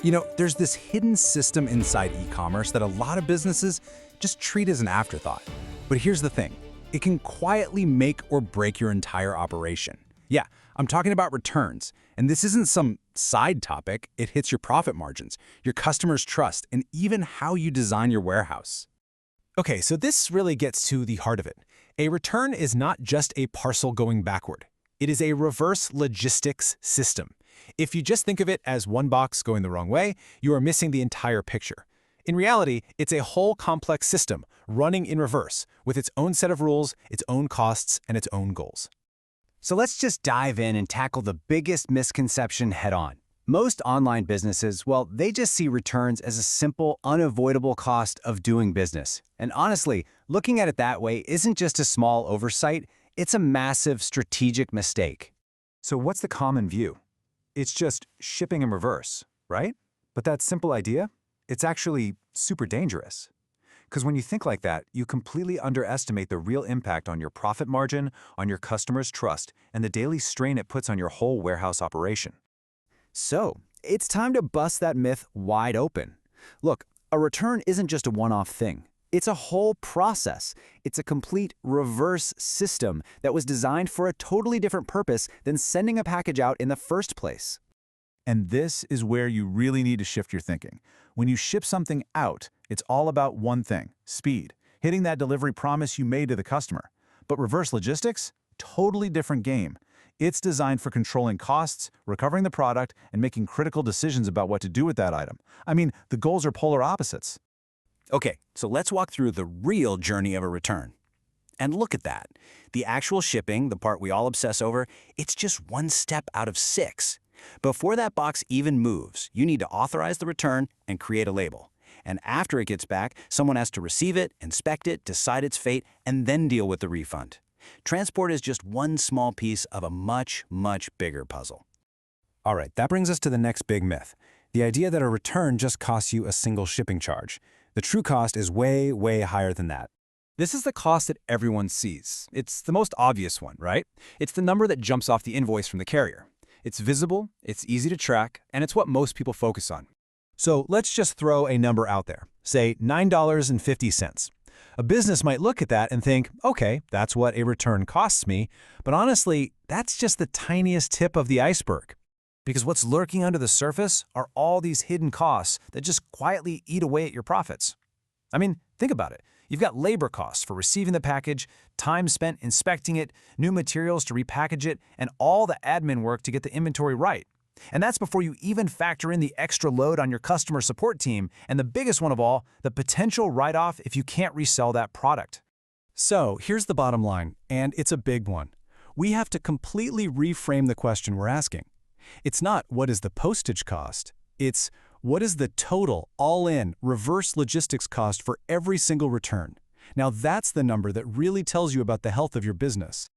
There's this hidden system inside e-commerce that a lot of businesses just treat as an afterthought. But here's the thing. It can quietly make or break your entire operation. Yeah, I'm talking about returns. And this isn't some side topic. It hits your profit margins, your customers' trust, and even how you design your warehouse. Okay, so this really gets to the heart of it. A return is not just a parcel going backward. It is a reverse logistics system. If you just think of it as one box going the wrong way, you are missing the entire picture. In reality, it's a whole complex system running in reverse with its own set of rules, its own costs, and its own goals. So let's just dive in and tackle the biggest misconception head-on. Most online businesses, well, they just see returns as a simple, unavoidable cost of doing business. And honestly, looking at it that way isn't just a small oversight, it's a massive strategic mistake. So what's the common view? It's just shipping in reverse, right? But that simple idea, it's actually super dangerous. Because when you think like that, you completely underestimate the real impact on your profit margin, on your customers' trust, and the daily strain it puts on your whole warehouse operation. So, it's time to bust that myth wide open. Look, a return isn't just a one-off thing. It's a whole process. It's a complete reverse system that was designed for a totally different purpose than sending a package out in the first place. And this is where you really need to shift your thinking. When you ship something out, it's all about one thing: speed, hitting that delivery promise you made to the customer. But reverse logistics? Totally different game. It's designed for controlling costs, recovering the product, and making critical decisions about what to do with that item. I mean, the goals are polar opposites. Okay, so let's walk through the real journey of a return. And look at that. The actual shipping, the part we all obsess over, it's just one step out of 6. Before that box even moves, you need to authorize the return and create a label. And after it gets back, someone has to receive it, inspect it, decide its fate, and then deal with the refund. Transport is just one small piece of a much, much bigger puzzle. All right, that brings us to the next big myth. The idea that a return just costs you a single shipping charge. The true cost is way, way higher than that. This is the cost that everyone sees. It's the most obvious one, right? It's the number that jumps off the invoice from the carrier. It's visible, it's easy to track, and it's what most people focus on. So let's just throw a number out there, say $9.50. A business might look at that and think, okay, that's what a return costs me, but honestly, that's just the tiniest tip of the iceberg. Because what's lurking under the surface are all these hidden costs that just quietly eat away at your profits. I mean, think about it. You've got labor costs for receiving the package, time spent inspecting it, new materials to repackage it, and all the admin work to get the inventory right. And that's before you even factor in the extra load on your customer support team, and the biggest one of all, the potential write-off if you can't resell that product. So here's the bottom line, and it's a big one. We have to completely reframe the question we're asking. It's not what is the postage cost, it's what is the total, all-in, reverse logistics cost for every single return. Now that's the number that really tells you about the health of your business.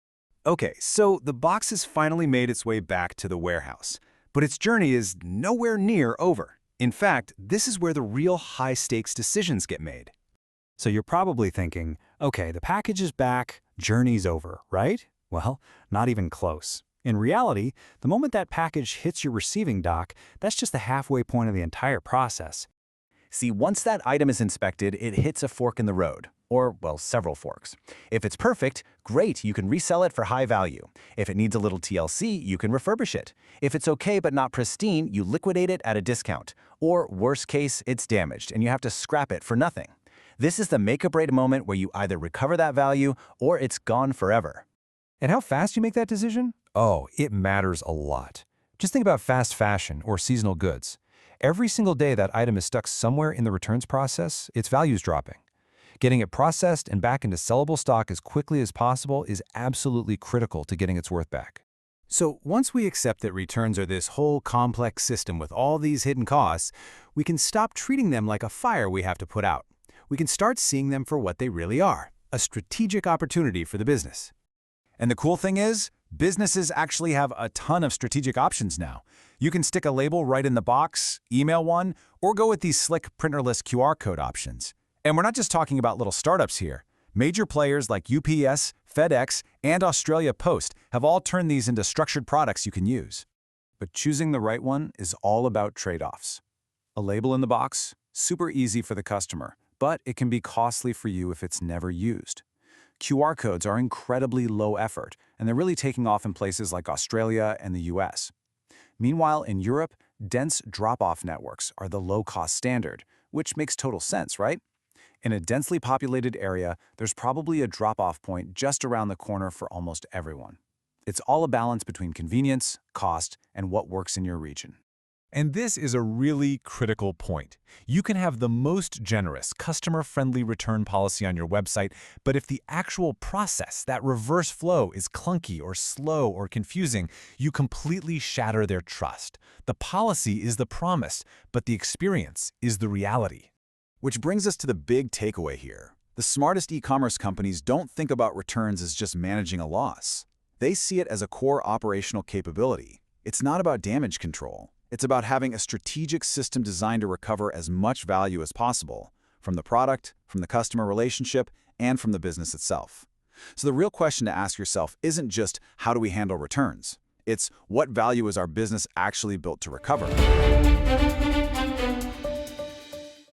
Okay, so the box has finally made its way back to the warehouse, but its journey is nowhere near over. In fact, this is where the real high-stakes decisions get made. So you're probably thinking, okay, the package is back, journey's over, right? Well, not even close. In reality, the moment that package hits your receiving dock, that's just the halfway point of the entire process. See, once that item is inspected, it hits a fork in the road. Or, well, several forks. If it's perfect, great, you can resell it for high value. If it needs a little TLC, you can refurbish it. If it's okay but not pristine, you liquidate it at a discount. Or, worst case, it's damaged and you have to scrap it for nothing. This is the make-or-break moment where you either recover that value or it's gone forever. And how fast you make that decision? Oh, it matters a lot. Just think about fast fashion or seasonal goods. Every single day that item is stuck somewhere in the returns process, its value's dropping. Getting it processed and back into sellable stock as quickly as possible is absolutely critical to getting its worth back. So once we accept that returns are this whole complex system with all these hidden costs, we can stop treating them like a fire we have to put out. We can start seeing them for what they really are, a strategic opportunity for the business. And the cool thing is, businesses actually have a ton of strategic options now. You can stick a label right in the box, email one, or go with these slick printerless QR code options. And we're not just talking about little startups here. Major players like UPS, FedEx, and Australia Post have all turned these into structured products you can use. But choosing the right one is all about trade-offs. A label in the box? Super easy for the customer, but it can be costly for you if it's never used. QR codes are incredibly low effort, and they're really taking off in places like Australia and the US. Meanwhile, in Europe, dense drop-off networks are the low-cost standard, which makes total sense, right? In a densely populated area, there's probably a drop-off point just around the corner for almost everyone. It's all a balance between convenience, cost, and what works in your region. And this is a really critical point. You can have the most generous, customer-friendly return policy on your website, but if the actual process, that reverse flow, is clunky or slow or confusing, you completely shatter their trust. The policy is the promise, but the experience is the reality. Which brings us to the big takeaway here. The smartest e-commerce companies don't think about returns as just managing a loss. They see it as a core operational capability. It's not about damage control. It's about having a strategic system designed to recover as much value as possible from the product, from the customer relationship, and from the business itself. So the real question to ask yourself isn't just how do we handle returns? It's what value is our business actually built to recover?